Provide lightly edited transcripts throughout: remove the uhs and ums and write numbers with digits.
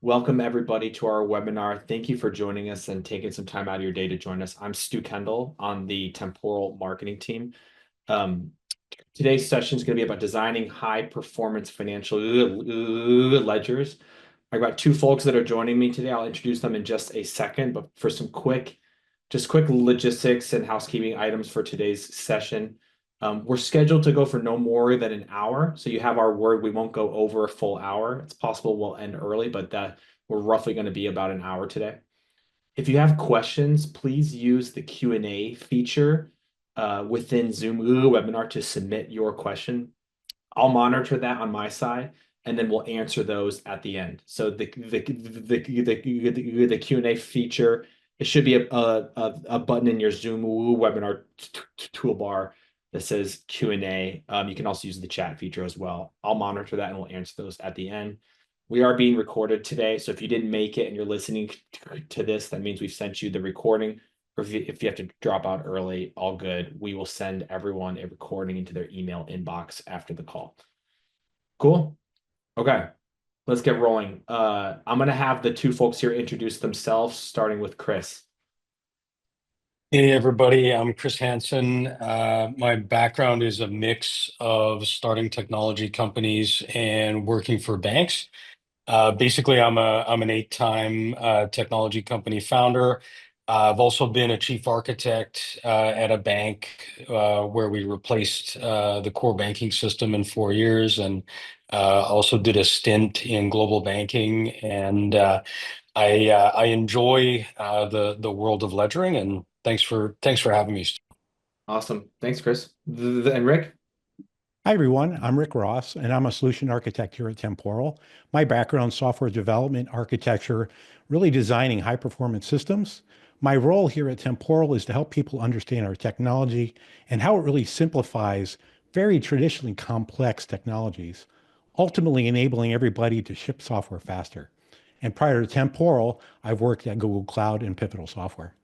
Welcome everybody to our webinar. Thank you for joining us and taking some time out of your day to join us. I'm Stu Kendall on the Temporal marketing team. Um, Today's session is going to be about designing high performance financial ledgers. I've got two folks that are joining me today. I'll introduce them in just a second, but for some quick logistics and housekeeping items for today's session. We're scheduled to go for no more than an hour. So you have our word, we won't go over a full hour. It's possible we'll end early, but that we're roughly going to be about an hour today. If you have questions, please use the Q&A feature within Zoom webinar to submit your question. I'll monitor that on my side, and then we'll answer those at the end. So the Q&A feature, it should be a button in your Zoom webinar toolbar that says Q&A. You can also use the chat feature as well. I'll monitor that and we'll answer those at the end. We are being recorded today, so if you didn't make it and you're listening to this, that means we've sent you the recording. Or if you have to drop out early, all good. We will send everyone a recording into their email inbox after the call. Cool. Okay, let's get rolling. I'm gonna have the two folks here introduce themselves, starting with Kris. Hey everybody, I'm Kris Hansen. My background is a mix of starting technology companies and working for banks. Basically, I'm an eight-time technology company founder. I've also been a chief architect at a bank where we replaced the core banking system in 4 years, and also did a stint in global banking. And I enjoy the world of ledgering, and thanks for having me. Awesome. Thanks, Kris. And Rick? Hi, everyone. I'm Rick Ross, and I'm a solution architect here at Temporal. My background, software development, architecture, really designing high-performance systems. My role here at Temporal is to help people understand our technology and how it really simplifies very traditionally complex technologies, ultimately enabling everybody to ship software faster. And prior to Temporal, I've worked at Google Cloud and Pivotal Software.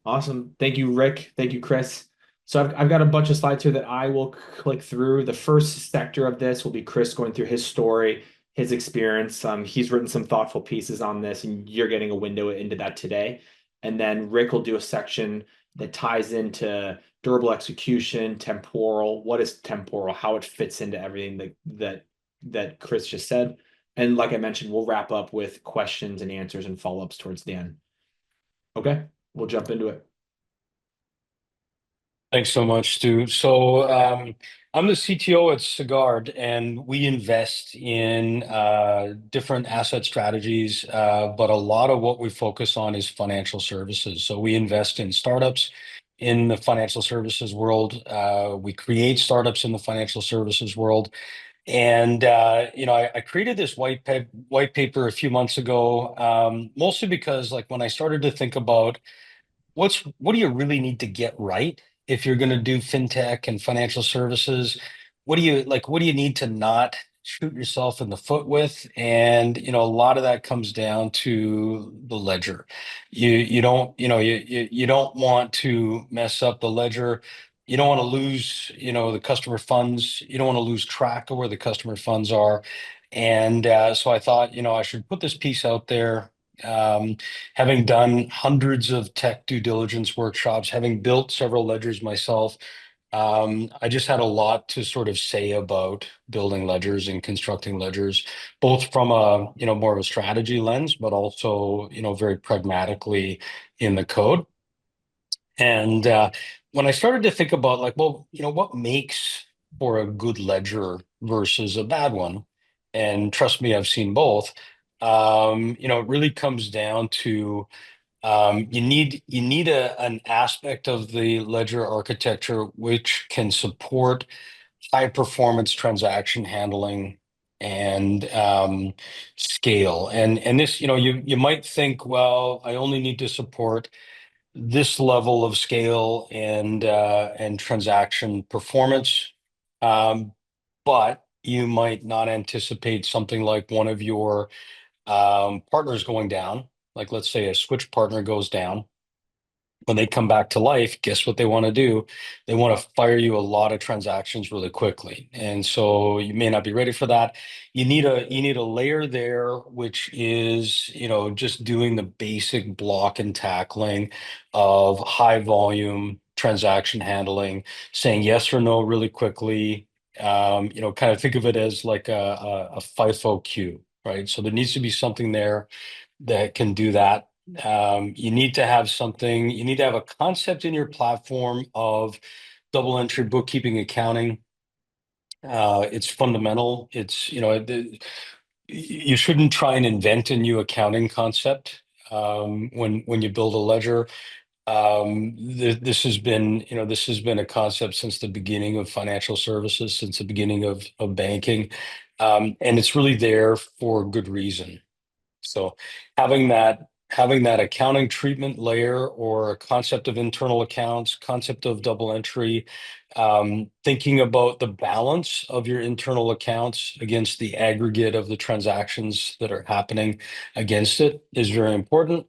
Awesome. Thank you, Rick. Thank you, Kris. So I've got a bunch of slides here that I will click through. The first sector of this will be Kris going through his story, his experience. He's written some thoughtful pieces on this, and you're getting a window into that today. And then Rick will do a section that ties into durable execution, temporal. What is temporal? How it fits into everything that Kris just said. And like I mentioned, we'll wrap up with questions and answers and follow-ups towards the end. Okay, we'll jump into it. Thanks so much, Stu. I'm the CTO at Sagard, and we invest in different asset strategies, but a lot of what we focus on is financial services. So we invest in startups in the financial services world. We create startups in the financial services world. And I created this white paper a few months ago, mostly because like when I started to think about what do you really need to get right if you're going to do fintech and financial services? What do you need to not shoot yourself in the foot with? And a lot of that comes down to the ledger. You don't want to mess up the ledger. You don't want to lose the customer funds. You don't want to lose track of where the customer funds are. And so I thought I should put this piece out there. Having done hundreds of tech due diligence workshops, having built several ledgers myself, I just had a lot to sort of say about building ledgers and constructing ledgers, both from a more of a strategy lens, but also very pragmatically in the code. And when I started to think about like, well, what makes for a good ledger versus a bad one, and trust me, I've seen both. It really comes down to you need an aspect of the ledger architecture which can support high performance transaction handling and scale. And this, you might think, well, I only need to support this level of scale and transaction performance. But you might not anticipate something like one of your partners going down. Like let's say a switch partner goes down, When they come back to life, guess what they want to do? They want to fire you a lot of transactions really quickly. And so you may not be ready for that. You need a layer there, which is, just doing the basic block and tackling of high volume transaction handling, saying yes or no really quickly. Kind of think of it as like a FIFO queue, right? So there needs to be something there that can do that. You need to have a concept in your platform of double entry bookkeeping accounting. It's fundamental. You shouldn't try and invent a new accounting concept when you build a ledger. This has been a concept since the beginning of financial services, since the beginning of banking, and it's really there for good reason. So having that accounting treatment layer or a concept of internal accounts, concept of double entry, thinking about the balance of your internal accounts against the aggregate of the transactions that are happening against it is very important.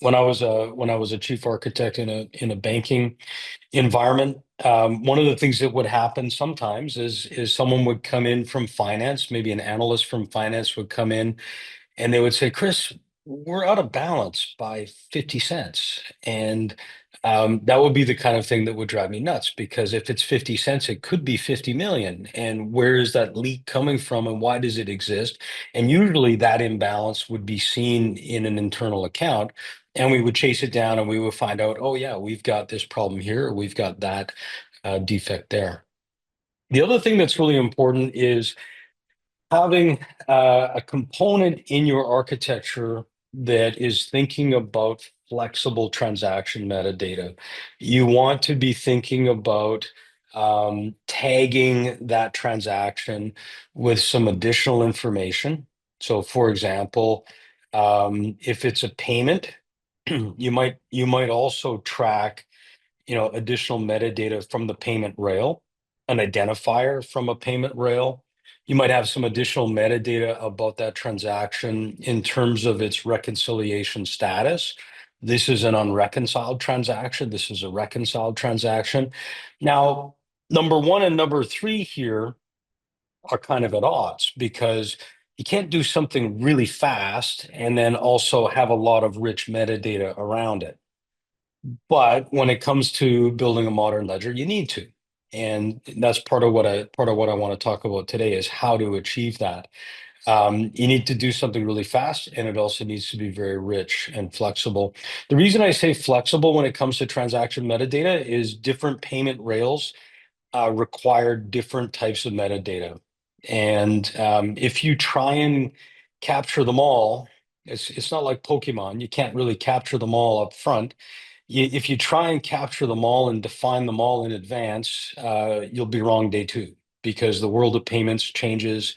When I was a chief architect in a banking environment, one of the things that would happen sometimes is someone would come in from finance, maybe an analyst from finance would come in and they would say, Kris, we're out of balance by 50 cents. And that would be the kind of thing that would drive me nuts, because if it's 50 cents, it could be 50 million. And where is that leak coming from and why does it exist? And usually that imbalance would be seen in an internal account. And we would chase it down and we would find out, oh, yeah, we've got this problem here, or we've got that defect there. The other thing that's really important is having a component in your architecture that is thinking about flexible transaction metadata. You want to be thinking about tagging that transaction with some additional information. So, for example, if it's a payment, you might also track additional metadata from the payment rail, an identifier from a payment rail. You might have some additional metadata about that transaction in terms of its reconciliation status. This is an unreconciled transaction. This is a reconciled transaction. Now, number one and number three here are kind of at odds, because you can't do something really fast and then also have a lot of rich metadata around it. But when it comes to building a modern ledger, you need to. And that's part of what I want to talk about today is how to achieve that. You need to do something really fast, and it also needs to be very rich and flexible. The reason I say flexible when it comes to transaction metadata is different payment rails require different types of metadata. And if you try and capture them all, it's not like Pokemon. You can't really capture them all up front. If you try and capture them all and define them all in advance, you'll be wrong day two, because the world of payments changes.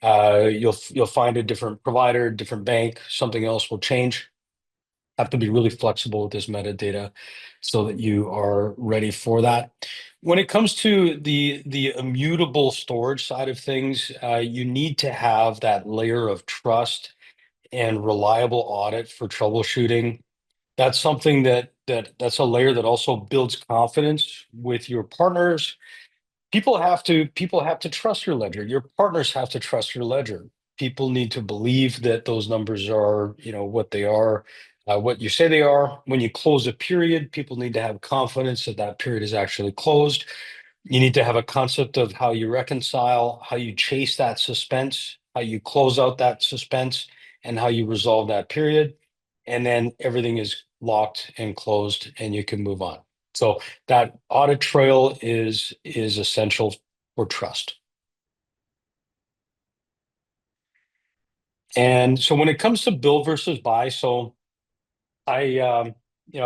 You'll find a different provider, different bank, something else will change. Have to be really flexible with this metadata so that you are ready for that. When it comes to the immutable storage side of things, you need to have that layer of trust and reliable audit for troubleshooting. That's something that's a layer that also builds confidence with your partners. People have to trust your ledger. Your partners have to trust your ledger. People need to believe that those numbers are, what they are, what you say they are. When you close a period, people need to have confidence that that period is actually closed. You need to have a concept of how you reconcile, how you chase that suspense, how you close out that suspense, and how you resolve that period. And then everything is locked and closed, and you can move on. So that audit trail is essential for trust. And so when it comes to build versus buy, so I've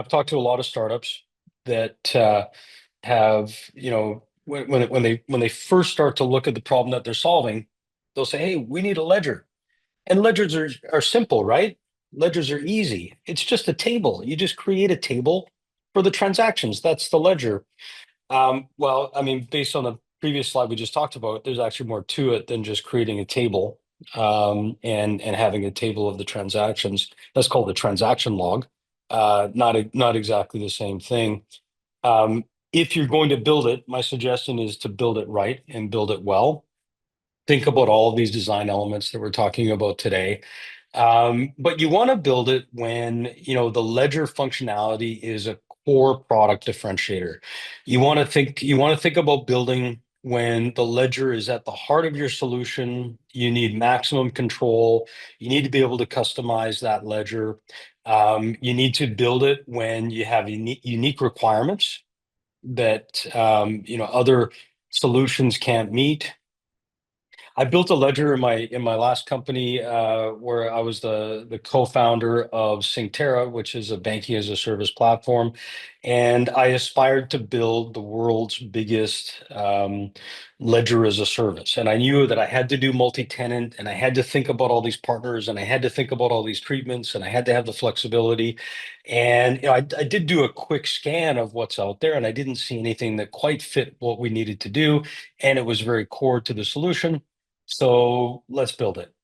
talked to a lot of startups that have, when they first start to look at the problem that they're solving, they'll say, "Hey, we need a ledger." And ledgers are simple, right? Ledgers are easy. It's just a table. You just create a table for the transactions. That's the ledger. Well, I mean, based on the previous slide we just talked about, there's actually more to it than just creating a table and having a table of the transactions. That's called the transaction log. not exactly the same thing. If you're going to build it, my suggestion is to build it right and build it well. Think about all of these design elements that we're talking about today. But you want to build it when, the ledger functionality is a core product differentiator. You want to think about building when the ledger is at the heart of your solution. You need maximum control. You need to be able to customize that ledger. You need to build it when you have unique requirements that other solutions can't meet. I built a ledger in my last company, where I was the co-founder of Synctera, which is a banking as a service platform, and I aspired to build the world's biggest ledger as a service. And I knew that I had to do multi-tenant, and I had to think about all these partners, and I had to think about all these treatments, and I had to have the flexibility. And I did do a quick scan of what's out there, and I didn't see anything that quite fit what we needed to do, and it was very core to the solution. So let's build it.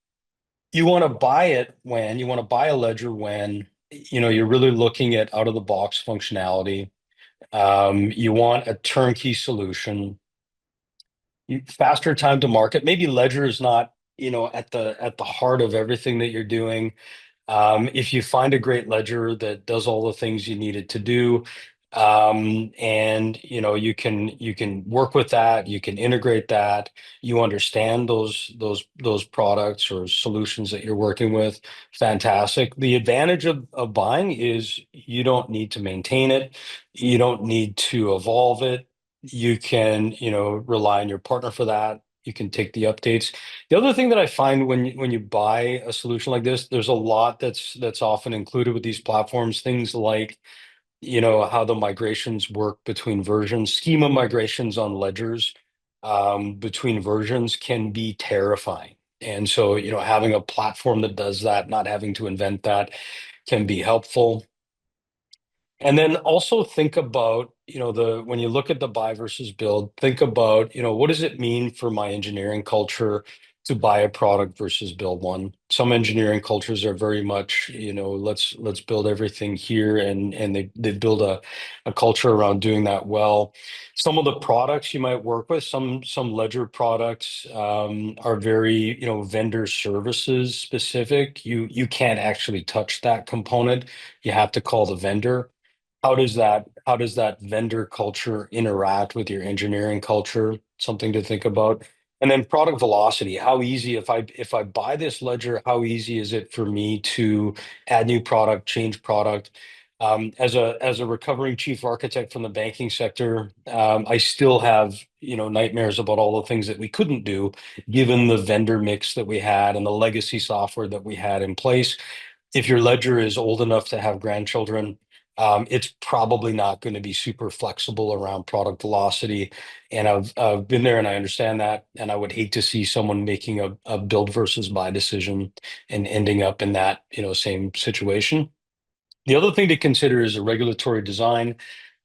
You want to buy a ledger when you're really looking at out of the box functionality. You want a turnkey solution, faster time to market. Maybe ledger is not at the heart of everything that you're doing. If you find a great ledger that does all the things you need it to do, and you can work with that, you can integrate that, you understand those products or solutions that you're working with, fantastic. The advantage of buying is you don't need to maintain it, you don't need to evolve it. You can, rely on your partner for that. You can take the updates. The other thing that I find when you buy a solution like this, there's a lot that's often included with these platforms. Things like, how the migrations work between versions, schema migrations on ledgers, between versions can be terrifying. And so, having a platform that does that, not having to invent that, can be helpful. And then also think about, when you look at the buy versus build, think about, what does it mean for my engineering culture to buy a product versus build one? Some engineering cultures are very much, let's build everything here, and they build a culture around doing that well. Some of the products you might work with, some ledger products, are very, vendor services specific. You can't actually touch that component. You have to call the vendor. How does that vendor culture interact with your engineering culture? Something to think about. And then product velocity. How easy, if I buy this ledger, how easy is it for me to add new product, change product? As a recovering chief architect from the banking sector, I still have, nightmares about all the things that we couldn't do given the vendor mix that we had and the legacy software that we had in place. If your ledger is old enough to have grandchildren, it's probably not going to be super flexible around product velocity. And I've been there and I understand that. And I would hate to see someone making a build versus buy decision and ending up in that, same situation. The other thing to consider is a regulatory design.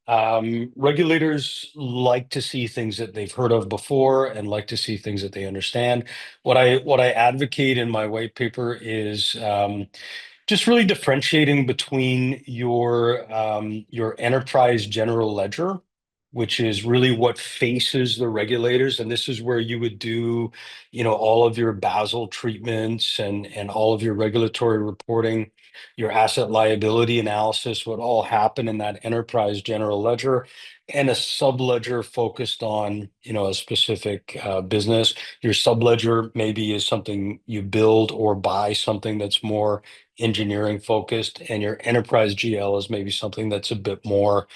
Regulators like to see things that they've heard of before and like to see things that they understand. What I advocate in my white paper is, just really differentiating between your enterprise general ledger, which is really what faces the regulators, and this is where you would do, all of your Basel treatments and all of your regulatory reporting. Your asset liability analysis would all happen in that enterprise general ledger, and a sub ledger focused on, a specific business. Your sub ledger maybe is something you build or buy, something that's more engineering focused, and your enterprise GL is maybe something that's a bit more,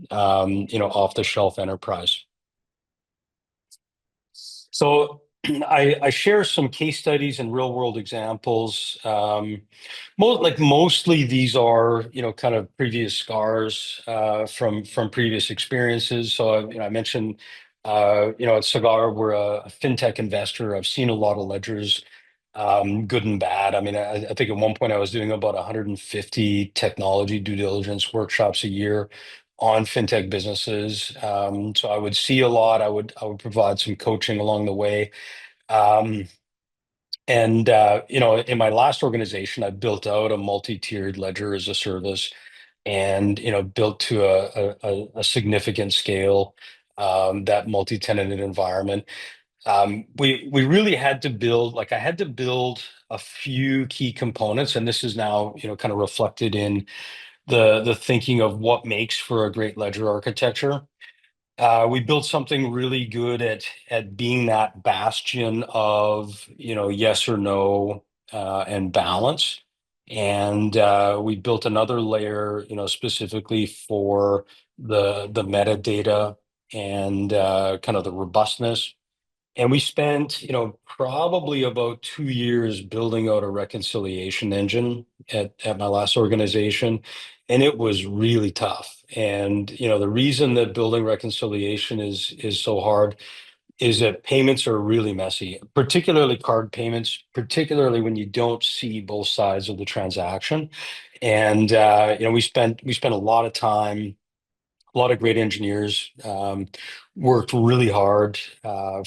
off the shelf enterprise. So I share some case studies and real world examples. Mostly these are, kind of previous scars, from previous experiences. So I mentioned, at Sagard, we're a fintech investor. I've seen a lot of ledgers, good and bad. I mean, I think at one point I was doing about 150 technology due diligence workshops a year on fintech businesses. So I would see a lot. I would provide some coaching along the way. Um, in my last organization, I built out a multi-tiered ledger as a service. and built to a significant scale, that multi-tenanted environment. We really had to build, like I had to build a few key components, and this is now kind of reflected in the thinking of what makes for a great ledger architecture. We built something really good at being that bastion of yes or no, and balance. And we built another layer, specifically for the metadata and kind of the robustness. And we spent, probably about 2 years building out a reconciliation engine at my last organization. And it was really tough. And, the reason that building reconciliation is so hard is that payments are really messy, particularly card payments, particularly when you don't see both sides of the transaction. And, we spent a lot of time, a lot of great engineers, worked really hard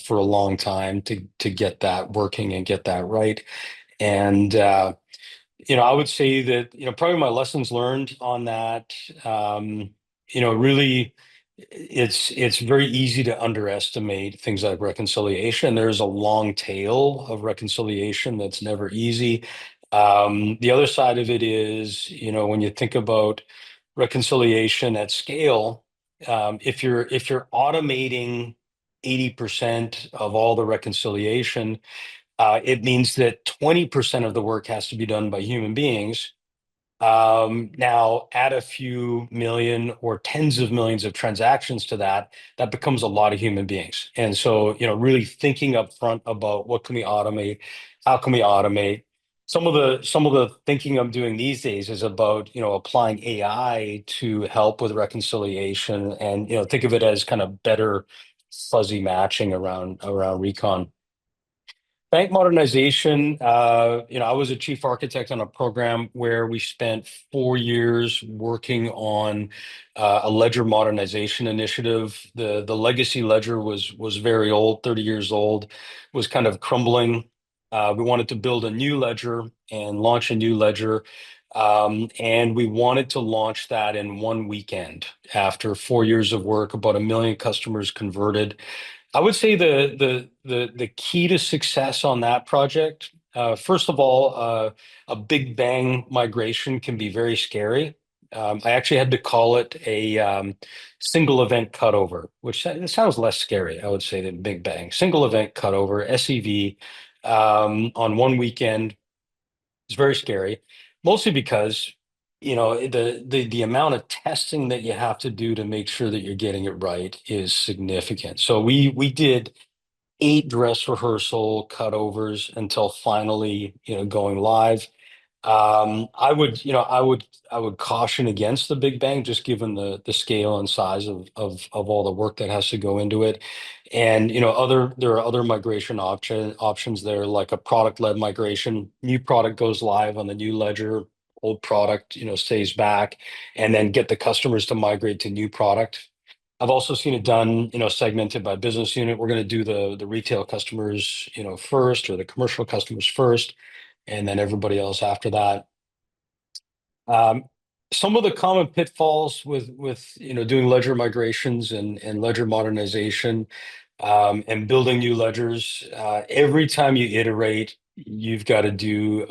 for a long time to get that working and get that right. And I would say that probably my lessons learned on that. Really, it's very easy to underestimate things like reconciliation. There's a long tail of reconciliation that's never easy. The other side of it is, when you think about reconciliation at scale, if you're automating 80% of all the reconciliation, it means that 20% of the work has to be done by human beings. Now, add a few million or tens of millions of transactions to that, that becomes a lot of human beings. And so, really thinking up front about what can we automate, how can we automate. Some of the thinking I'm doing these days is about, applying AI to help with reconciliation, and, think of it as kind of better fuzzy matching around recon. Bank modernization, I was a chief architect on a program where we spent 4 years working on a ledger modernization initiative. The legacy ledger was very old, 30 years old, was kind of crumbling. We wanted to build a new ledger and launch a new ledger. And we wanted to launch that in one weekend. After 4 years of work, about 1 million customers converted. I would say the key to success on that project, first of all, a big bang migration can be very scary. I actually had to call it a single event cutover, which it sounds less scary, I would say, than big bang. Single event cutover, SEV, on one weekend. It's very scary, mostly because the amount of testing that you have to do to make sure that you're getting it right is significant. So we did 8 dress rehearsal cutovers until finally going live. I would caution against the Big Bang, just given the scale and size of all the work that has to go into it. And there are other migration options there, like a product-led migration. New product goes live on the new ledger, old product stays back, and then get the customers to migrate to new product. I've also seen it done, segmented by business unit. We're going to do the retail customers, first, or the commercial customers first, and then everybody else after that. Um, some of the common pitfalls with doing ledger migrations and ledger modernization, and building new ledgers. Every time you iterate, you've got to do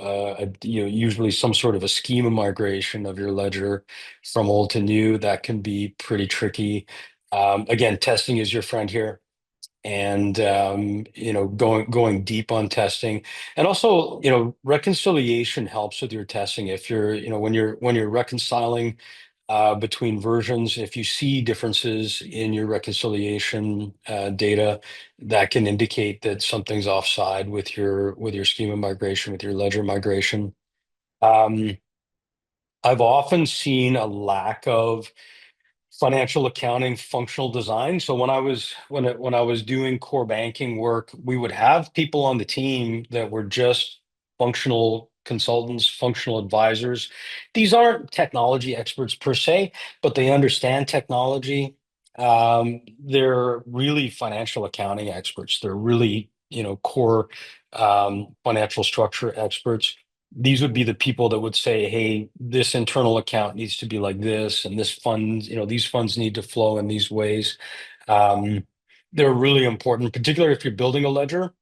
usually some sort of a schema migration of your ledger from old to new. That can be pretty tricky. Again, testing is your friend here, and going deep on testing. And also reconciliation helps with your testing. If you're when you're reconciling between versions, if you see differences in your reconciliation data, that can indicate that something's offside with your schema migration, with your ledger migration. um, I've often seen a lack of financial accounting functional design. So when I was doing core banking work, we would have people on the team that were just functional consultants, functional advisors. These aren't technology experts per se, but they understand technology. They're really financial accounting experts. They're really core financial structure experts. these would be the people that would say, hey, this internal account needs to be like this, and this fund, these funds need to flow in these ways. They're really important, particularly if you're building a ledger.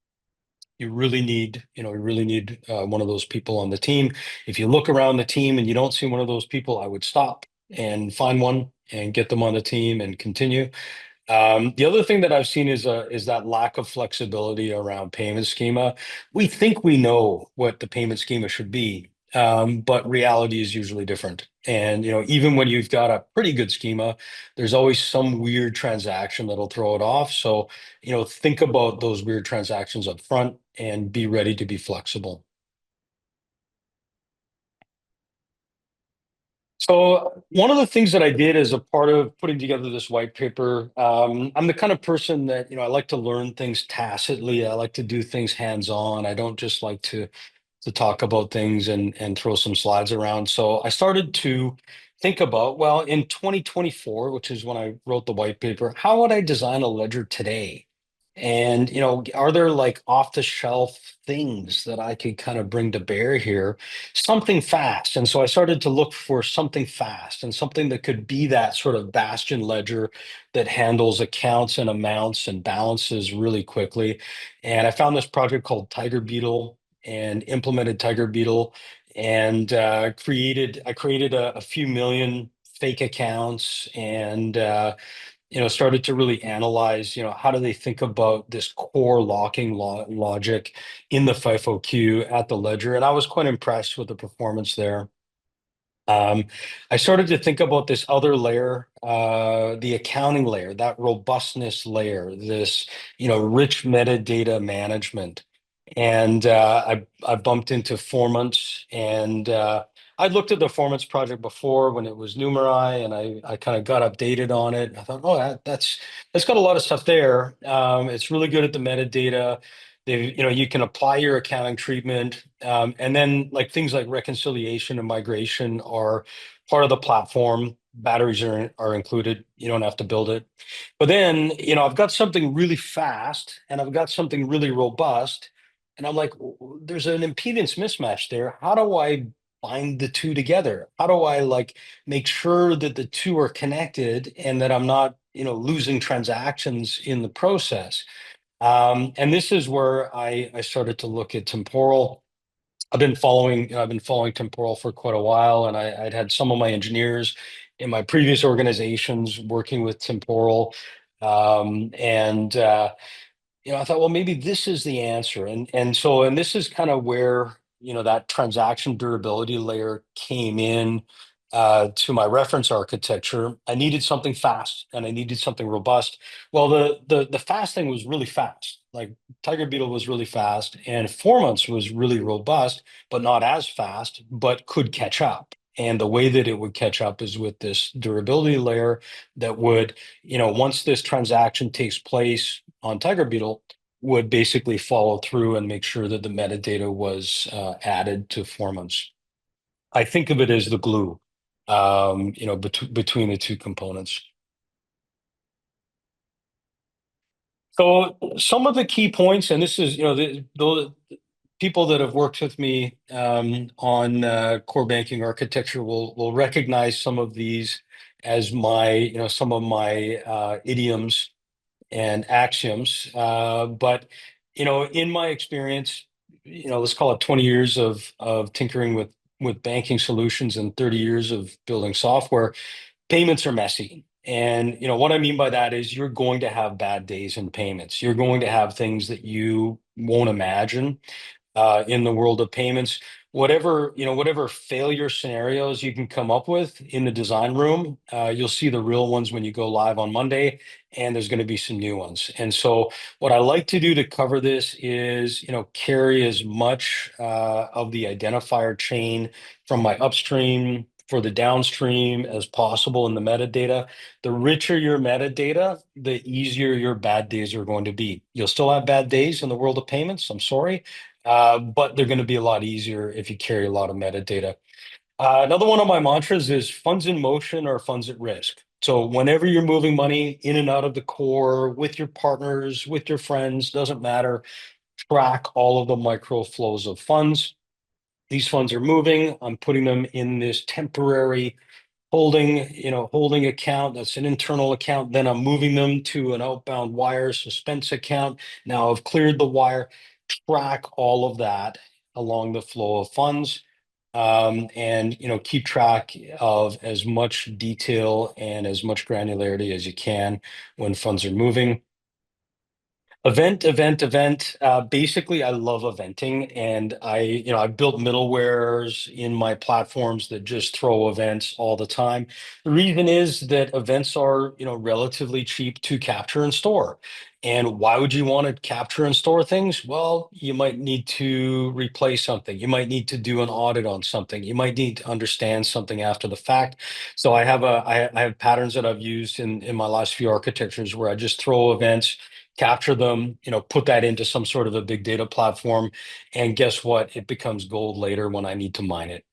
You really need one of those people on the team. If you look around the team and you don't see one of those people, I would stop and find one and get them on the team and continue. The other thing that I've seen is that lack of flexibility around payment schema. We think we know what the payment schema should be, but reality is usually different. And even when you've got a pretty good schema, there's always some weird transaction that'll throw it off. So think about those weird transactions up front and be ready to be flexible. So one of the things that I did as a part of putting together this white paper, I'm the kind of person that, I like to learn things tacitly. I like to do things hands-on. I don't just like to talk about things and throw some slides around. So I started to think about, well, in 2024, which is when I wrote the white paper, how would I design a ledger today? And, are there like off the shelf things that I could kind of bring to bear here? Something fast. And so I started to look for something fast and something that could be that sort of bastion ledger that handles accounts and amounts and balances really quickly. And I found this project called Tiger Beetle and implemented Tiger Beetle and I created a few million fake accounts and started to really analyze, how do they think about this core locking logic in the FIFO queue at the ledger. And I was quite impressed with the performance there. I started to think about this other layer, the accounting layer, that robustness layer, this, rich metadata management. And I bumped into Formants, and I'd looked at the Formants project before when it was Numerai, and I kind of got updated on it. I thought, oh, that's got a lot of stuff there. It's really good at the metadata. You can apply your accounting treatment, and then like things like reconciliation and migration are part of the platform. Batteries are included. You don't have to build it. But then, I've got something really fast and I've got something really robust. And I'm like, there's an impedance mismatch there. How do I bind the two together? How do I like make sure that the two are connected and that I'm not, losing transactions in the process? And this is where I started to look at Temporal. I've been following Temporal for quite a while, and I'd had some of my engineers in my previous organizations working with Temporal. And I thought, well, maybe this is the answer. And this is kind of where, that transaction durability layer came in to my reference architecture. I needed something fast and I needed something robust. Well, the fast thing was really fast. Like Tiger Beetle was really fast and 4 months was really robust, but not as fast, but could catch up. And the way that it would catch up is with this durability layer that would, once this transaction takes place on Tiger Beetle, would basically follow through and make sure that the metadata was added to 4 months. I think of it as the glue, between the two components. So some of the key points, and this is, the people that have worked with me on core banking architecture will recognize some of these as some of my idioms and axioms. But in my experience, let's call it 20 years of tinkering with banking solutions and 30 years of building software, payments are messy. And what I mean by that is you're going to have bad days in payments. You're going to have things that you won't imagine in the world of payments. Whatever failure scenarios you can come up with in the design room, you'll see the real ones when you go live on Monday, and there's going to be some new ones. And so what I like to do to cover this is, carry as much of the identifier chain from my upstream for the downstream as possible in the metadata. The richer your metadata, the easier your bad days are going to be. You'll still have bad days in the world of payments, I'm sorry, but they're going to be a lot easier if you carry a lot of metadata. Another one of my mantras is funds in motion or funds at risk. So whenever you're moving money in and out of the core with your partners, with your friends, doesn't matter, track all of the micro flows of funds. These funds are moving. I'm putting them in this temporary holding account. That's an internal account. Then I'm moving them to an outbound wire suspense account. Now I've cleared the wire. Track all of that along the flow of funds, and keep track of as much detail and as much granularity as you can when funds are moving. Event. Basically, I love eventing, and I've built middlewares in my platforms that just throw events all the time. The reason is that events are, relatively cheap to capture and store. And why would you want to capture and store things? Well, you might need to replace something. You might need to do an audit on something. You might need to understand something after the fact. So I have patterns that I've used in my last few architectures where I just throw events, capture them, put that into some sort of a big data platform, and guess what? It becomes gold later when I need to mine it.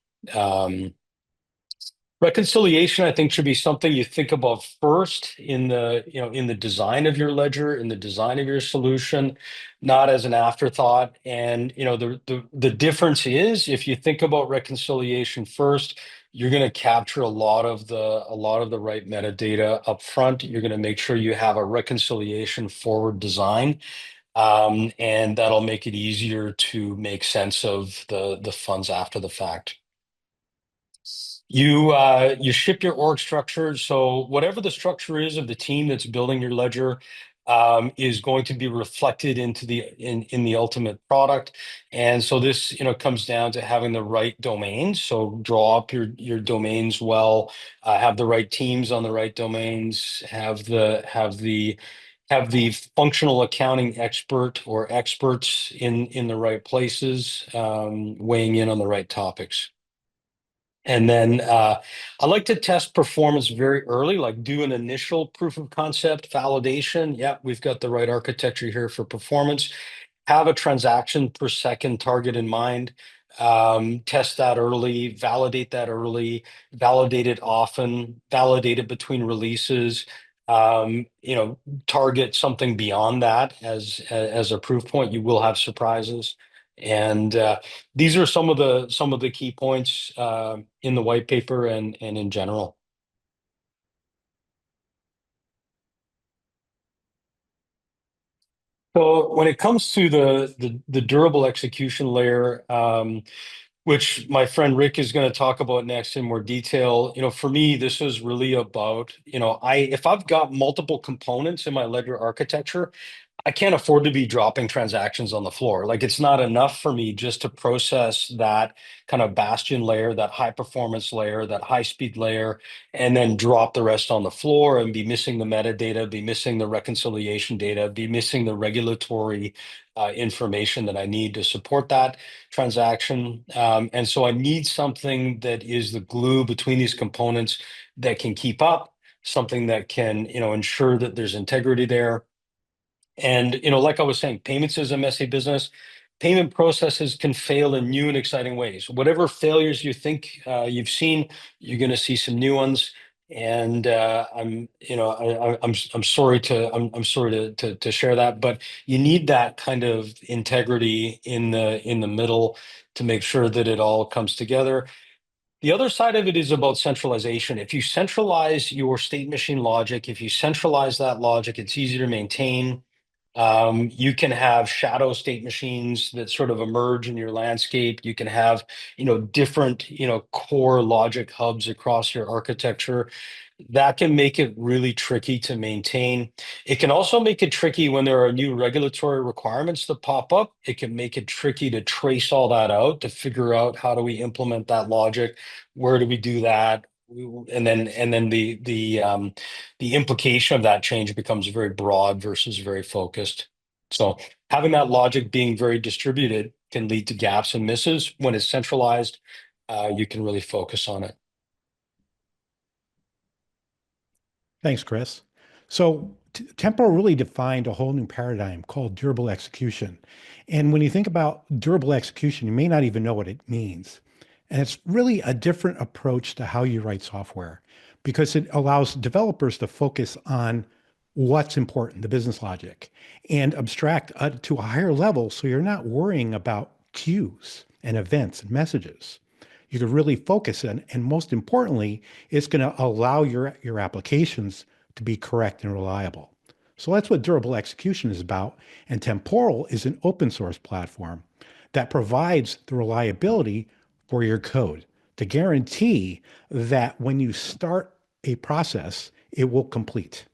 Reconciliation, I think, should be something you think about first in the design of your ledger, in the design of your solution, not as an afterthought. And the difference is, if you think about reconciliation first, you're going to capture a lot of the right metadata up front. You're going to make sure you have a reconciliation forward design, and that'll make it easier to make sense of the funds after the fact. You ship your org structure. So whatever the structure is of the team that's building your ledger, is going to be reflected into in the ultimate product. And so this comes down to having the right domains. So draw up your domains well, have the right teams on the right domains, have the functional accounting expert or experts in the right places, weighing in on the right topics. And then I like to test performance very early, like do an initial proof of concept validation. Yeah, we've got the right architecture here for performance. Have a transaction per second target in mind. Test that early, validate that early, validate it often, validate it between releases. Target something beyond that as a proof point. You will have surprises. And these are some of the key points in the white paper and in general. So when it comes to the durable execution layer, which my friend Rick is going to talk about next in more detail, for me, this was really about, if I've got multiple components in my ledger architecture, I can't afford to be dropping transactions on the floor. Like, it's not enough for me just to process that kind of bastion layer, that high performance layer, that high speed layer, and then drop the rest on the floor and be missing the metadata, be missing the reconciliation data, be missing the regulatory information that I need to support that transaction. And so I need something that is the glue between these components that can keep up, something that can, ensure that there's integrity there. And, like I was saying, payments is a messy business. Payment processes can fail in new and exciting ways. Whatever failures you think you've seen, you're going to see some new ones. And I'm sorry to share that, but you need that kind of integrity in the middle to make sure that it all comes together. The other side of it is about centralization. If you centralize your state machine logic, if you centralize that logic, it's easier to maintain. You can have shadow state machines that sort of emerge in your landscape. You can have, different, core logic hubs across your architecture. That can make it really tricky to maintain. It can also make it tricky when there are new regulatory requirements that pop up. It can make it tricky to trace all that out, to figure out how do we implement that logic, where do we do that, and then the implication of that change becomes very broad versus very focused. So having that logic being very distributed can lead to gaps and misses. When it's centralized, you can really focus on it. Thanks, Kris. So Temporal really defined a whole new paradigm called durable execution. And when you think about durable execution, you may not even know what it means. And it's really a different approach to how you write software because it allows developers to focus on what's important, the business logic, and abstract to a higher level so you're not worrying about queues. and events and messages. You can really focus on, and most importantly, it's going to allow your applications to be correct and reliable. So that's what durable execution is about. And Temporal is an open source platform that provides the reliability for your code to guarantee that when you start a process, it will complete.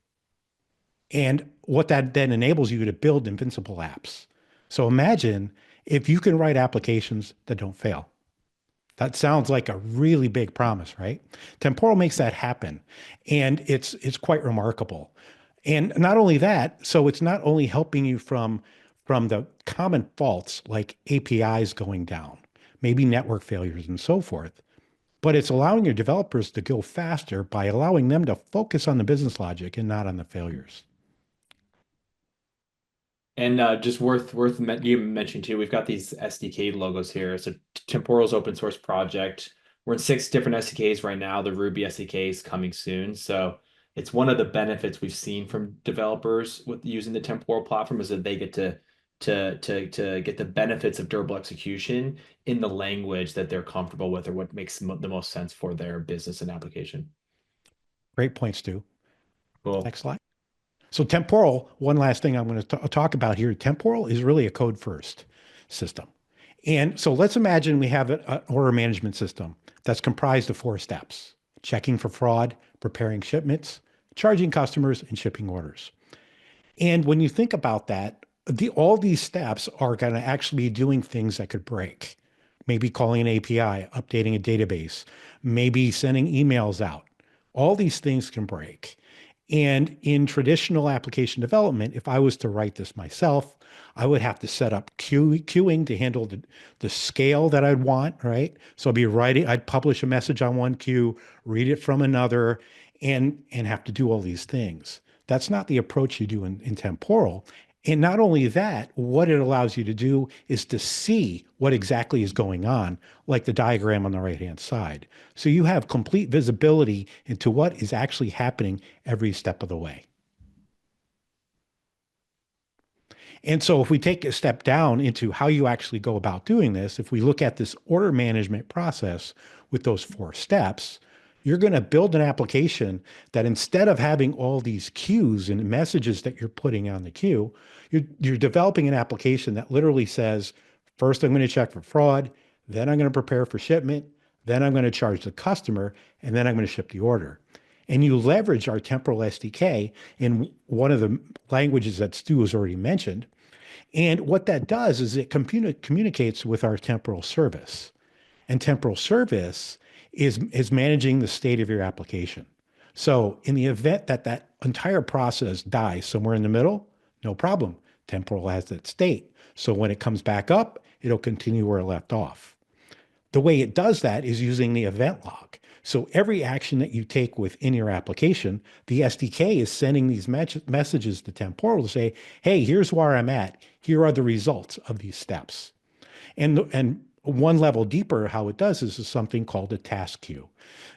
And what that then enables you to build invincible apps. So imagine if you can write applications that don't fail. That sounds like a really big promise, right? Temporal makes that happen. And it's quite remarkable. And not only that, so it's not only helping you from the common faults like APIs going down, maybe network failures and so forth, but it's allowing your developers to go faster by allowing them to focus on the business logic and not on the failures. And just you mentioned too, we've got these SDK logos here. So Temporal's open source project. We're in 6 different SDKs right now. The Ruby SDK is coming soon. So it's one of the benefits we've seen from developers with using the Temporal platform is that they get to get the benefits of durable execution in the language that they're comfortable with or what makes the most sense for their business and application. Great point, Stu. Cool. Next slide. So Temporal, one last thing I'm going to talk about here. Temporal is really a code first system. And so let's imagine we have an order management system that's comprised of 4 steps: checking for fraud, preparing shipments, charging customers, and shipping orders. And when you think about that, all these steps are going to actually be doing things that could break. Maybe calling an API, updating a database, maybe sending emails out. All these things can break. And in traditional application development, if I was to write this myself, I would have to set up queuing to handle the scale that I'd want, right? So I'd publish a message on one queue, read it from another, and have to do all these things. That's not the approach you do in Temporal. And not only that, what it allows you to do is to see what exactly is going on, like the diagram on the right-hand side. So you have complete visibility into what is actually happening every step of the way. And so if we take a step down into how you actually go about doing this, if we look at this order management process with those 4 steps, you're going to build an application that instead of having all these queues and messages that you're putting on the queue, you're developing an application that literally says, first I'm going to check for fraud, then I'm going to prepare for shipment, then I'm going to charge the customer, and then I'm going to ship the order. And you leverage our Temporal SDK in one of the languages that Stu has already mentioned. And what that does is it communicates with our temporal service. And temporal service is managing the state of your application. So in the event that that entire process dies somewhere in the middle, no problem. Temporal has that state. So when it comes back up, it'll continue where it left off. The way it does that is using the event log. So every action that you take within your application, the SDK is sending these messages to Temporal to say, hey, here's where I'm at. Here are the results of these steps. And one level deeper, how it does is something called a task queue.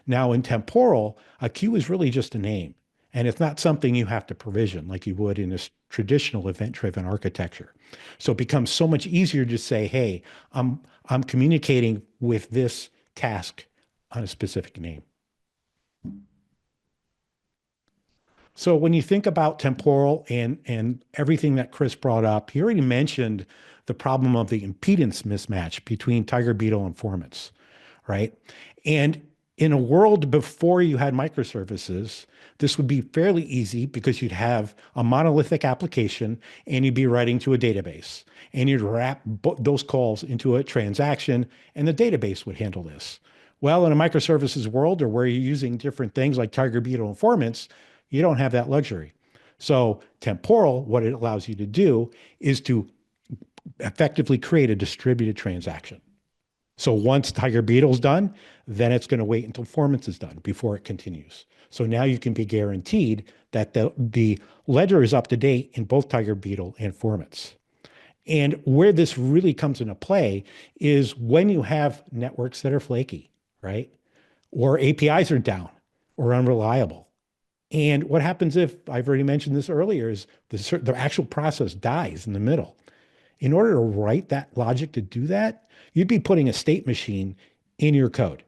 Now in Temporal, a queue is really just a name. And it's not something you have to provision like you would in this traditional event-driven architecture. So it becomes so much easier to say, hey, I'm communicating with this task on a specific name. So when you think about Temporal and everything that Kris brought up, he already mentioned the problem of the impedance mismatch between Tiger Beetle and Formants, right? And in a world before you had microservices, this would be fairly easy because you'd have a monolithic application and you'd be writing to a database and you'd wrap those calls into a transaction and the database would handle this. Well, in a microservices world or where you're using different things like Tiger Beetle and Formants, you don't have that luxury. So Temporal, what it allows you to do is to effectively create a distributed transaction. So once Tiger Beetle's done, then it's going to wait until Formants is done before it continues. So now you can be guaranteed that the ledger is up to date in both Tiger Beetle and Formants. And where this really comes into play is when you have networks that are flaky, right? Or APIs are down or unreliable. And what happens if, I've already mentioned this earlier, is the actual process dies in the middle. In order to write that logic to do that, you'd be putting a state machine in your code.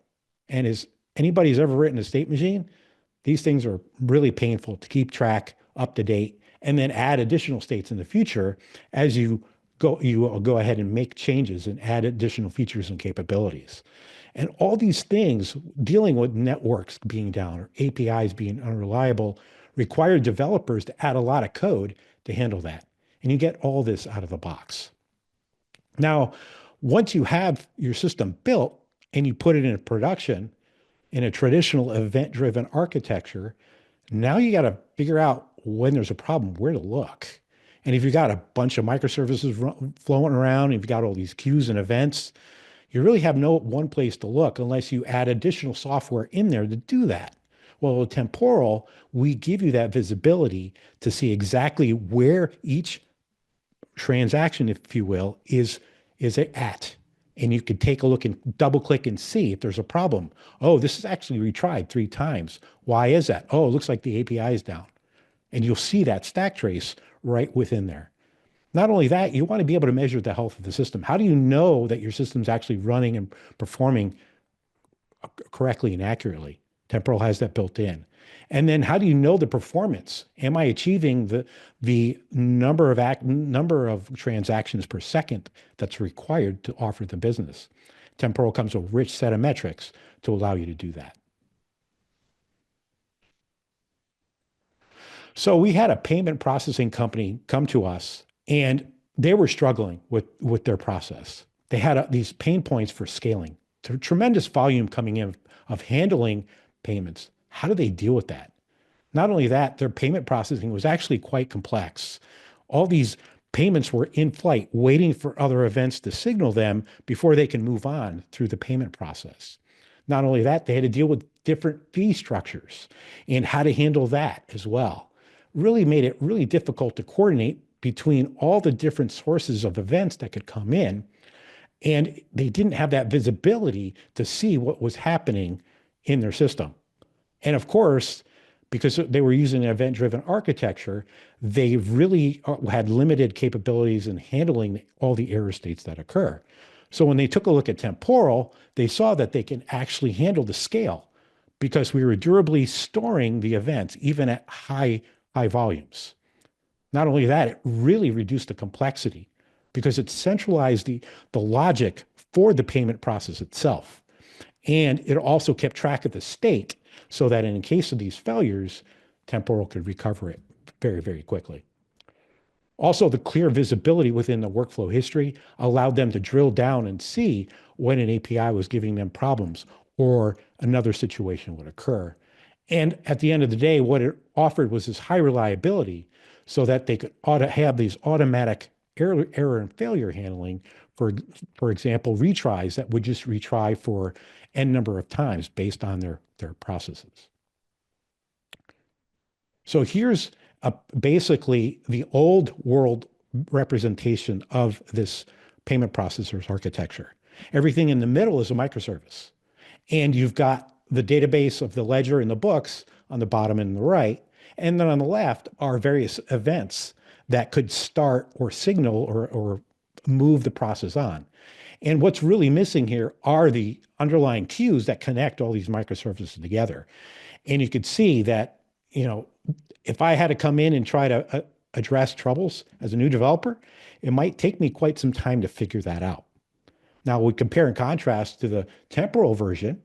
And as anybody's ever written a state machine, these things are really painful to keep track, up to date, and then add additional states in the future as you go ahead and make changes and add additional features and capabilities. And all these things, dealing with networks being down or APIs being unreliable, require developers to add a lot of code to handle that. And you get all this out of the box. Now, once you have your system built and you put it in production in a traditional event-driven architecture, now you got to figure out when there's a problem, where to look. And if you've got a bunch of microservices flowing around, and you've got all these queues and events, you really have no one place to look unless you add additional software in there to do that. Well, with Temporal, we give you that visibility to see exactly where each transaction, if you will, is at. And you could take a look and double click and see if there's a problem. Oh, this is actually retried 3 times. Why is that? Oh, it looks like the API is down. And you'll see that stack trace right within there. Not only that, you want to be able to measure the health of the system. How do you know that your system's actually running and performing correctly and accurately? Temporal has that built in. And then how do you know the performance? Am I achieving the number of transactions per second that's required to offer the business? Temporal comes with a rich set of metrics to allow you to do that. So we had a payment processing company come to us, and they were struggling with their process. They had these pain points for scaling. Tremendous volume coming in of handling payments. How do they deal with that? Not only that, their payment processing was actually quite complex. All these payments were in flight, waiting for other events to signal them before they can move on through the payment process. Not only that, they had to deal with different fee structures and how to handle that as well. Really made it really difficult to coordinate between all the different sources of events that could come in. And they didn't have that visibility to see what was happening in their system. And of course, because they were using an event-driven architecture, they really had limited capabilities in handling all the error states that occur. So when they took a look at Temporal, they saw that they can actually handle the scale because we were durably storing the events even at high volumes. Not only that, it really reduced the complexity because it centralized the logic for the payment process itself. And it also kept track of the state so that in case of these failures, Temporal could recover it very, very quickly. Also, the clear visibility within the workflow history allowed them to drill down and see when an API was giving them problems or another situation would occur. And at the end of the day, what it offered was this high reliability so that they could have these automatic error and failure handling, for example, retries that would just retry for n number of times based on their processes. So here's basically the old world representation of this payment processor's architecture. Everything in the middle is a microservice. And you've got the database of the ledger and the books on the bottom and the right. And then on the left are various events that could start or signal or move the process on. And what's really missing here are the underlying queues that connect all these microservices together. And you could see that, if I had to come in and try to address troubles as a new developer, it might take me quite some time to figure that out. Now we compare and contrast to the Temporal version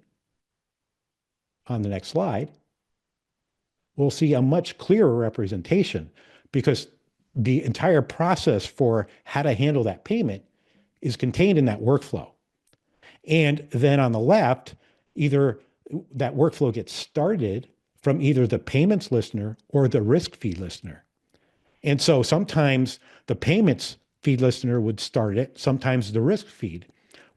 on the next slide. We'll see a much clearer representation because the entire process for how to handle that payment is contained in that workflow. And then on the left, either that workflow gets started from either the payments listener or the risk feed listener. And so sometimes the payments feed listener would start it, sometimes the risk feed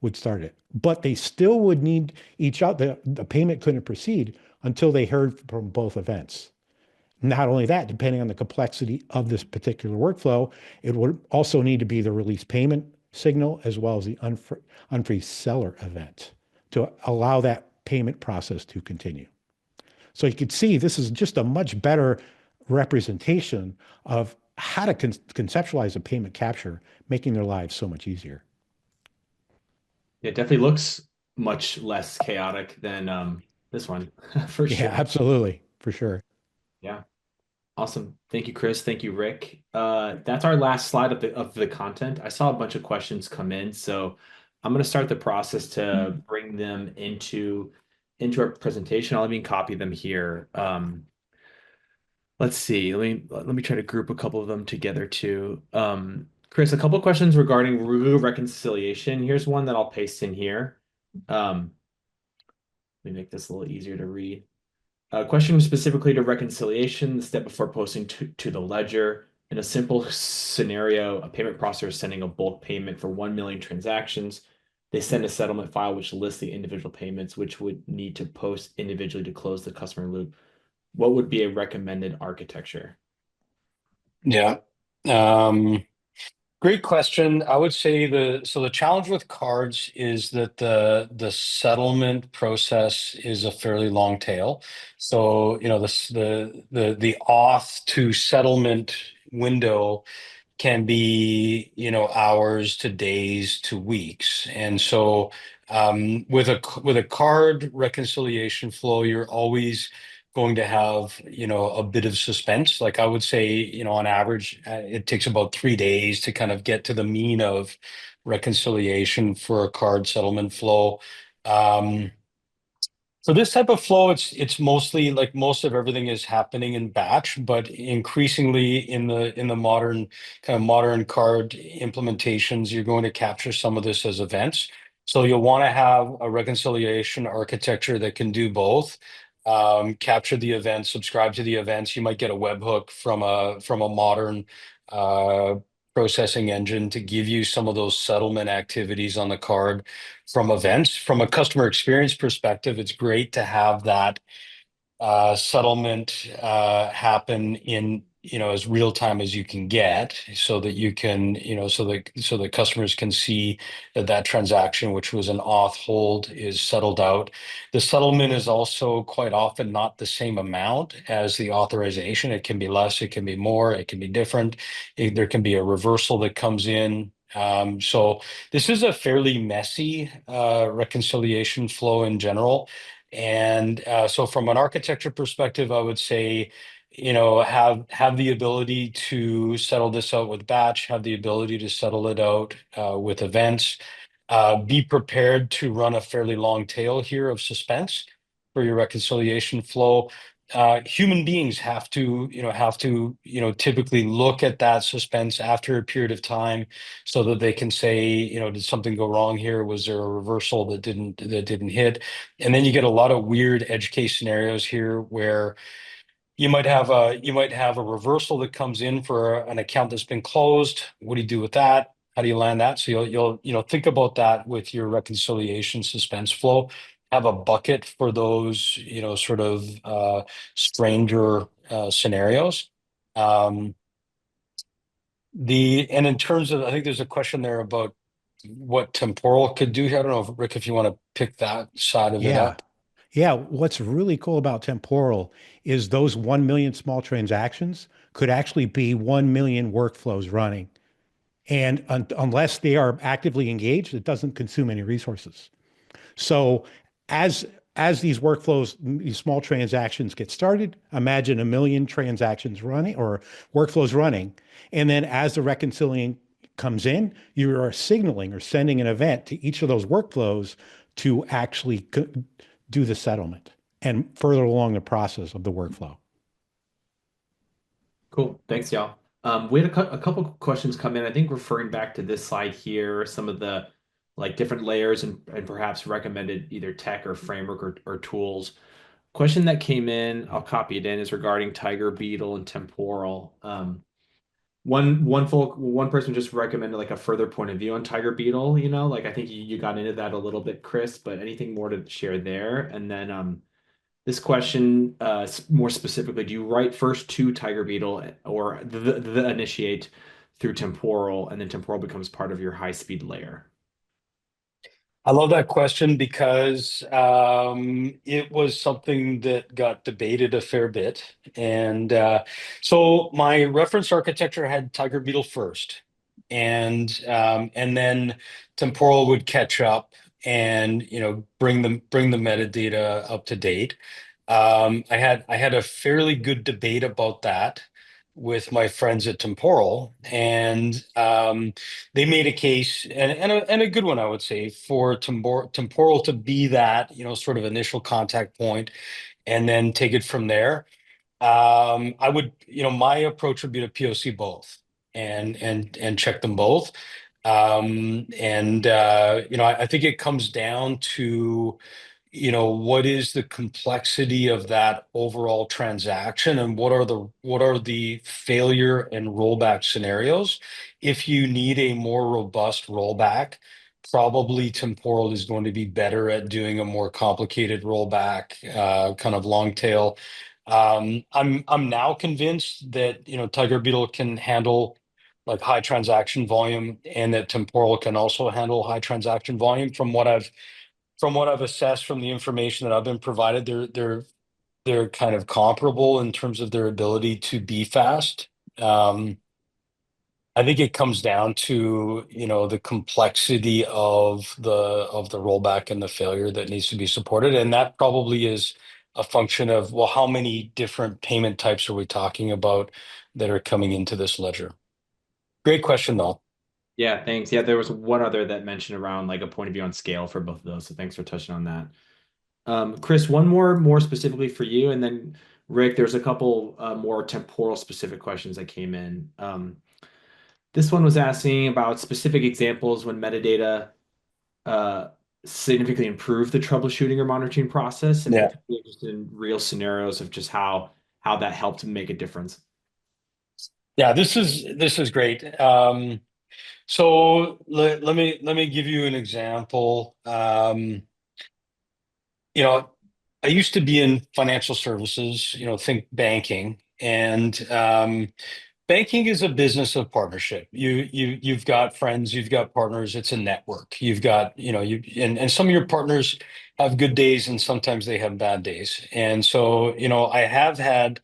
would start it, but they still would need each other. The payment couldn't proceed until they heard from both events. Not only that, depending on the complexity of this particular workflow, it would also need to be the release payment signal as well as the unfreeze seller event to allow that payment process to continue. So you can see this is just a much better representation of how to conceptualize a payment capture, making their lives so much easier. It definitely looks much less chaotic than this one for Yeah, sure. absolutely, for sure. Yeah. Awesome. Thank you, Kris. Thank you, Rick. That's our last slide of the content. I saw a bunch of questions come in, so I'm going to start the process to bring them into our presentation. I'll even copy them here. Let's see. Let me try to group a couple of them together too. Kris, a couple of questions regarding rule reconciliation. Here's one that I'll paste in here. Let me make this a little easier to read. A question specifically to reconciliation, the step before posting to the ledger. In a simple scenario, a payment processor is sending a bulk payment for 1 million transactions. They send a settlement file which lists the individual payments, which would need to post individually to close the customer loop. What would be a recommended architecture? Yeah. Great question. I would say the challenge with cards is that the settlement process is a fairly long tail. So, the auth to settlement window can be, hours to days to weeks. And so with a card reconciliation flow, you're always going to have, a bit of suspense. Like I would say, on average, it takes about 3 days to kind of get to the mean of reconciliation for a card settlement flow. For this type of flow, it's mostly like most of everything is happening in batch, but increasingly in the modern card implementations, you're going to capture some of this as events. So you'll want to have a reconciliation architecture that can do both. Capture the events, subscribe to the events. You might get a webhook from a modern uh, processing engine to give you some of those settlement activities on the card from events. From a customer experience perspective, it's great to have that settlement happen in as real time as you can get, so that you can so that customers can see that transaction, which was an auth hold, is settled out. The settlement is also quite often not the same amount as the authorization. It can be less, it can be more, it can be different. There can be a reversal that comes in. So this is a fairly messy reconciliation flow in general. And so from an architecture perspective, I would say, have the ability to settle this out with batch, have the ability to settle it out with events. Be prepared to run a fairly long tail here of suspense for your reconciliation flow. Human beings typically look at that suspense after a period of time, so that they can say, did something go wrong here? Was there a reversal that didn't hit? And then you get a lot of weird edge case scenarios here where you might have a reversal that comes in for an account that's been closed. What do you do with that? How do you land that? So you'll think about that with your reconciliation suspense flow. Have a bucket for those, sort of stranger scenarios. Um, and in terms of, I think there's a question there about what Temporal could do here. I don't know, Rick, if you want to pick that side of it Yeah. up. Yeah. What's really cool about Temporal is those 1 million small transactions could actually be 1 million workflows running. And unless they are actively engaged, it doesn't consume any resources. So as as these workflows, these small transactions get started, imagine 1 million transactions running or workflows running. And then as the reconciliation comes in, you are signaling or sending an event to each of those workflows to actually do the settlement and further along the process of the workflow. Cool. Thanks, y'all. We had a couple questions come in. I think referring back to this slide here, some of the like different layers and perhaps recommended either tech or framework or tools. Question that came in, I'll copy it in, is regarding Tiger Beetle and Temporal. One person just recommended like a further point of view on Tiger Beetle, like I think you got into that a little bit, Kris, but anything more to share there? And then this question, more specifically, do you write first to Tiger Beetle or the initiate through Temporal, and then Temporal becomes part of your high speed layer? I love that question because it was something that got debated a fair bit. And so my reference architecture had Tiger Beetle first, and then Temporal would catch up and bring the metadata up to date. I had a fairly good debate about that with my friends at Temporal, and they made a case and a good one, I would say, for Temporal to be that, sort of initial contact point and then take it from there. I would, my approach would be to POC both and check them both. I think it comes down to what is the complexity of that overall transaction, and what are the failure and rollback scenarios. If you need a more robust rollback, probably Temporal is going to be better at doing a more complicated rollback, kind of long tail. I'm now convinced that Tiger Beetle can handle like high transaction volume, and that Temporal can also handle high transaction volume. From what I've assessed from the information that I've been provided, they're kind of comparable in terms of their ability to be fast. Um, I think it comes down to, the complexity of the rollback and the failure that needs to be supported. And that probably is a function of, well, how many different payment types are we talking about that are coming into this ledger? Great question, though. Yeah, thanks. Yeah, there was one other that mentioned around like a point of view on scale for both of those. So thanks for touching on that. Kris, one more specifically for you, and then Rick, there's a couple more temporal specific questions that came in. This one was asking about specific examples when metadata uh, significantly improve the troubleshooting or monitoring process, and Yeah. particularly just in real scenarios of just how that helped make a difference. Yeah, this is great. So let me give you an example. You know, I used to be in financial services, think banking, and banking is a business of partnership. You've got friends, you've got partners. It's a network. You've got, and some of your partners have good days, and sometimes they have bad days. And so, I have had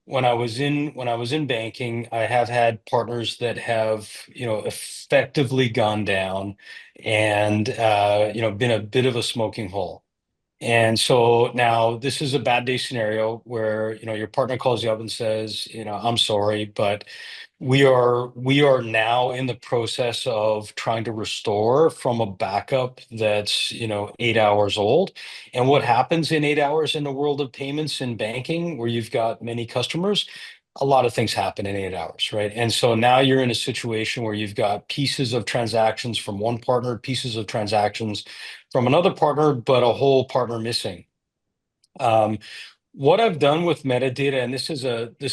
when I was in banking, I have had partners that have, effectively gone down and been a bit of a smoking hole. And so now this is a bad day scenario where, your partner calls you up and says, I'm sorry, but we are now in the process of trying to restore from a backup that's, 8 hours old. And what happens in 8 hours in the world of payments and banking, where you've got many customers, a lot of things happen in 8 hours, right? And so now you're in a situation where you've got pieces of transactions from one partner, pieces of transactions from another partner, but a whole partner missing. Um, what I've done with metadata, and this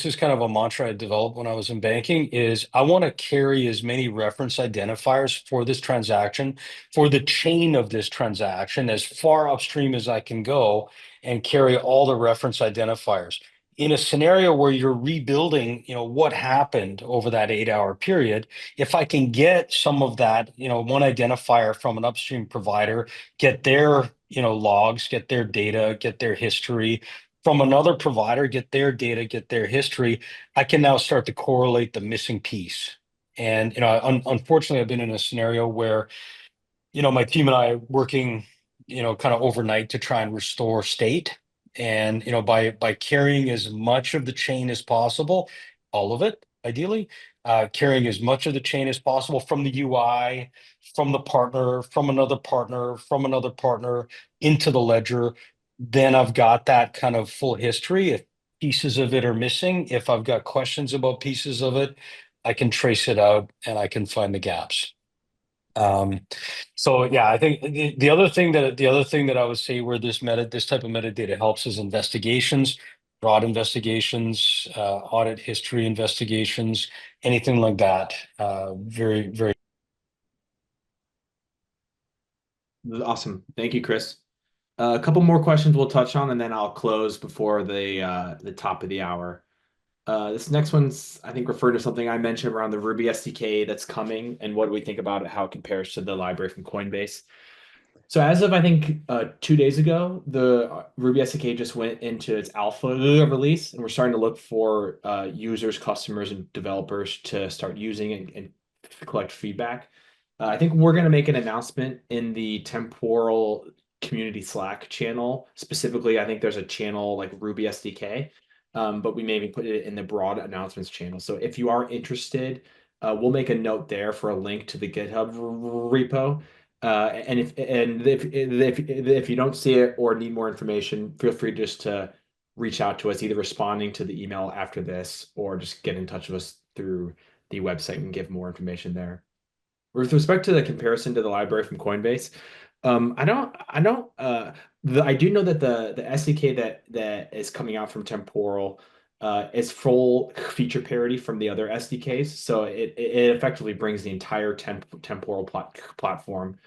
is kind of a mantra I developed when I was in banking, is I want to carry as many reference identifiers for this transaction, for the chain of this transaction, as far upstream as I can go, and carry all the reference identifiers. In a scenario where you're rebuilding, what happened over that 8 hour period, if I can get some of that, one identifier from an upstream provider, get their, logs, get their data, get their history from another provider, get their data, get their history, I can now start to correlate the missing piece. And, unfortunately, I've been in a scenario where, my team and I are working, kind of overnight to try and restore state. And, by carrying as much of the chain as possible, all of it, ideally, carrying as much of the chain as possible from the UI, from the partner, from another partner, from another partner into the ledger, then I've got that kind of full history. If pieces of it are missing, if I've got questions about pieces of it, I can trace it out and I can find the gaps. Um, so yeah, I think the other thing that I would say where this type of metadata helps is investigations, fraud investigations, audit history investigations, anything like that. Very, very. Awesome. Thank you, Kris. A couple more questions we'll touch on, and then I'll close before the top of the hour. This next one's, I think, referred to something I mentioned around the Ruby SDK that's coming, and what do we think about it, how it compares to the library from Coinbase. So as of I think 2 days ago, the Ruby SDK just went into its alpha release, and we're starting to look for users, customers, and developers to start using it and collect feedback. I think we're going to make an announcement in the Temporal community Slack channel. Specifically, I think there's a channel like Ruby SDK, but we maybe put it in the broad announcements channel. So if you are interested, we'll make a note there for a link to the GitHub repo. And if you don't see it or need more information, feel free just to reach out to us, either responding to the email after this or just get in touch with us through the website and give more information there. With respect to the comparison to the library from Coinbase, I do know that the SDK that is coming out from Temporal is full feature parity from the other SDKs. So it effectively brings the entire Temporal platform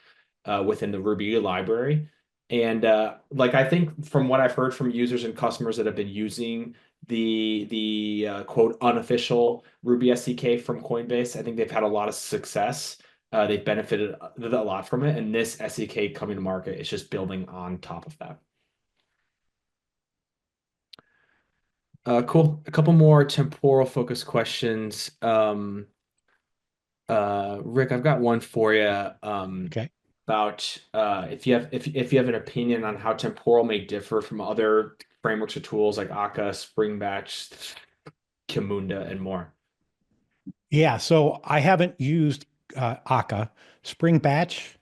within the Ruby library. And like I think from what I've heard from users and customers that have been using the quote unofficial Ruby SDK from Coinbase, I think they've had a lot of success. They've benefited a lot from it, and this SDK coming to market is just building on top of that. Cool. A couple more temporal focus questions. Rick, I've got one for you. Okay. About if you have an opinion on how temporal may differ from other frameworks or tools like Akka, Spring Batch, Camunda, and more. Yeah. So I haven't used Akka. Spring Batch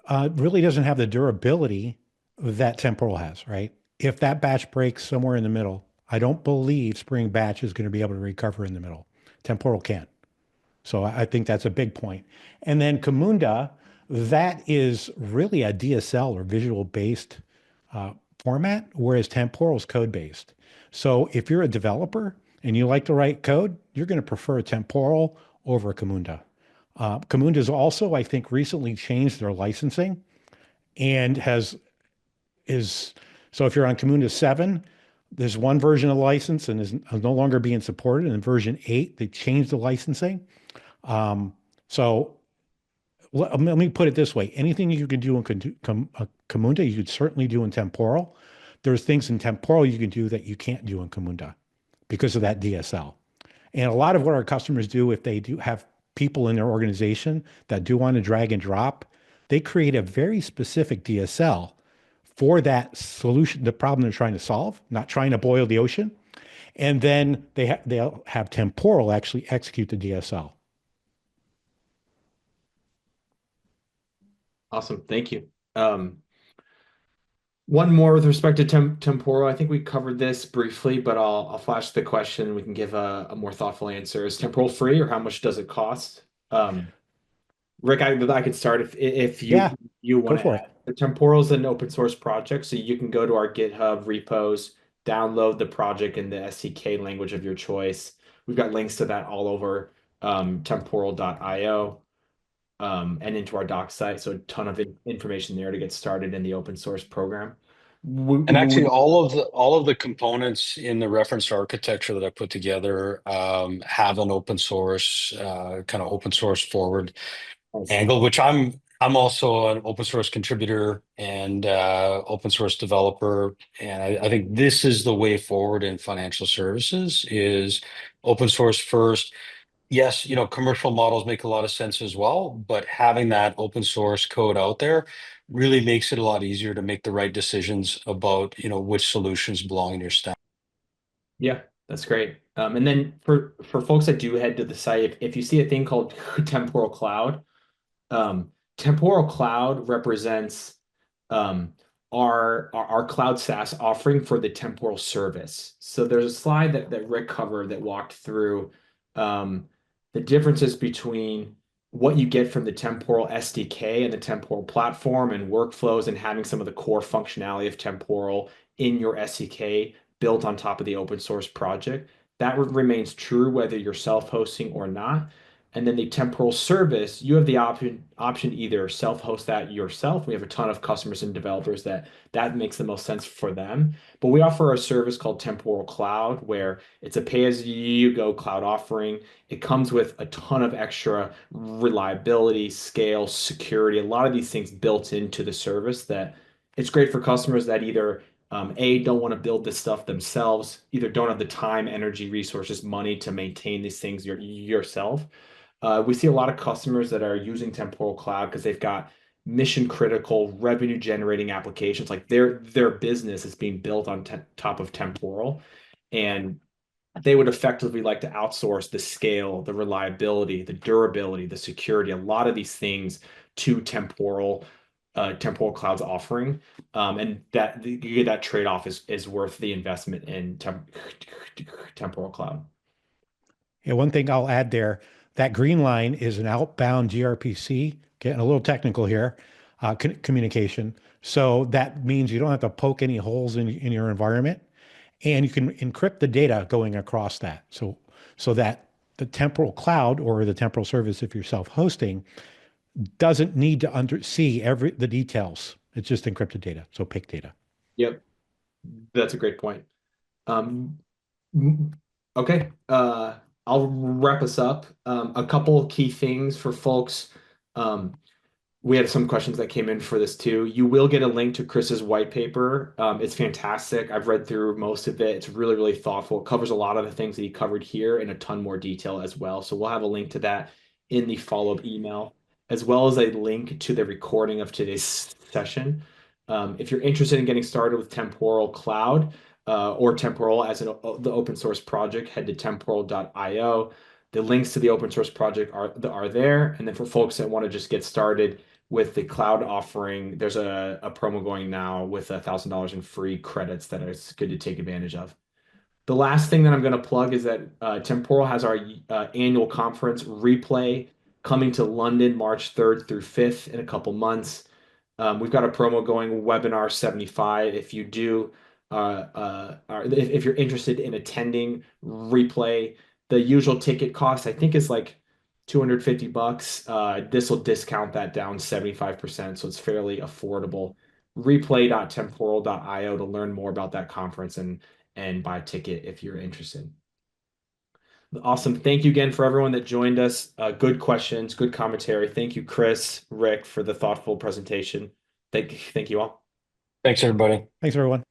really doesn't have the durability that Temporal has, right? If that batch breaks somewhere in the middle, I don't believe Spring Batch is going to be able to recover in the middle. Temporal can. So I think that's a big point. And then Camunda, that is really a DSL or visual based format, whereas Temporal is code based. So if you're a developer and you like to write code, you're going to prefer Temporal over Camunda. Camunda's also, I think, recently changed their licensing and has is so if you're on Camunda 7, there's one version of the license and is no longer being supported. And in version 8, they changed the licensing. So let me put it this way. Anything you can do in Camunda, you could certainly do in Temporal. There's things in Temporal you can do that you can't do in Camunda because of that DSL. And a lot of what our customers do, if they do have people in their organization that do want to drag and drop, they create a very specific DSL for that solution, the problem they're trying to solve, not trying to boil the ocean. And then they'll have Temporal actually execute the DSL. Awesome, thank you. One more with respect to temporal. I think we covered this briefly, but I'll flash the question. We can give a more thoughtful answer. Is temporal free, or how much does it cost? Rick, I could start if Yeah, you go want to for add. it. The Temporal is an open source project, so you can go to our GitHub repos, download the project in the SDK language of your choice. We've got links to that all over temporal.io and into our doc site. So a ton of information there to get started in the open source program. And actually, all of the components in the reference architecture that I put together have an open source kind of open source forward angle, which I'm also an open source contributor and open source developer, and I think this is the way forward in financial services is open source first. Yes, commercial models make a lot of sense as well, but having that open source code out there really makes it a lot easier to make the right decisions about, which solutions belong in your stack. Yeah, that's great. And then for folks that do head to the site, if you see a thing called Temporal Cloud, um, Temporal Cloud represents um, our cloud SaaS offering for the temporal service. So there's a slide that Rick covered that walked through um, the differences between what you get from the temporal SDK and the temporal platform and workflows and having some of the core functionality of temporal in your SDK built on top of the open source project. That remains true whether you're self-hosting or not. And then the temporal service, you have the option to either self-host that yourself. We have a ton of customers and developers that makes the most sense for them. But we offer a service called Temporal Cloud, where it's a pay-as-you-go cloud offering. It comes with a ton of extra reliability, scale, security, a lot of these things built into the service that it's great for customers that either A, don't want to build this stuff themselves, either don't have the time, energy, resources, money to maintain these things yourself. We see a lot of customers that are using Temporal Cloud because they've got mission critical revenue generating applications. Like their business is being built on top of Temporal, and they would effectively like to outsource the scale, the reliability, the durability, the security, a lot of these things to Temporal Cloud's offering, and that you get that trade off is worth the investment in Temporal Cloud. Yeah, one thing I'll add there, that green line is an outbound gRPC, getting a little technical here, communication. So that means you don't have to poke any holes in your environment, and you can encrypt the data going across that. So that the temporal cloud or the temporal service, if you're self-hosting, doesn't need to see the details. It's just encrypted data, so opaque data. Yep, that's a great point. Um, okay, I'll wrap us up. A couple key things for folks. Um, we had some questions that came in for this too. You will get a link to Kris's white paper. It's fantastic. I've read through most of it. It's really, really thoughtful. It covers a lot of the things that he covered here in a ton more detail as well. So we'll have a link to that in the follow-up email, as well as a link to the recording of today's session. If you're interested in getting started with Temporal Cloud or Temporal as the open source project, head to temporal.io. The links to the open source project are there. And then for folks that want to just get started with the cloud offering, there's a promo going now with $1,000 in free credits that is good to take advantage of. The last thing that I'm going to plug is that Temporal has our annual conference replay coming to London March 3rd through 5th in a couple months. We've got a promo going, webinar 75. If you do, if you're interested in attending replay, the usual ticket cost I think is like $250. This will discount that down 75%, so it's fairly affordable. Replay.temporal.io to learn more about that conference and buy a ticket if you're interested. Awesome. Thank you again for everyone that joined us. Good questions, good commentary. Thank you, Kris, Rick, for the thoughtful presentation. Thank you all. Thanks, everybody. Thanks, everyone.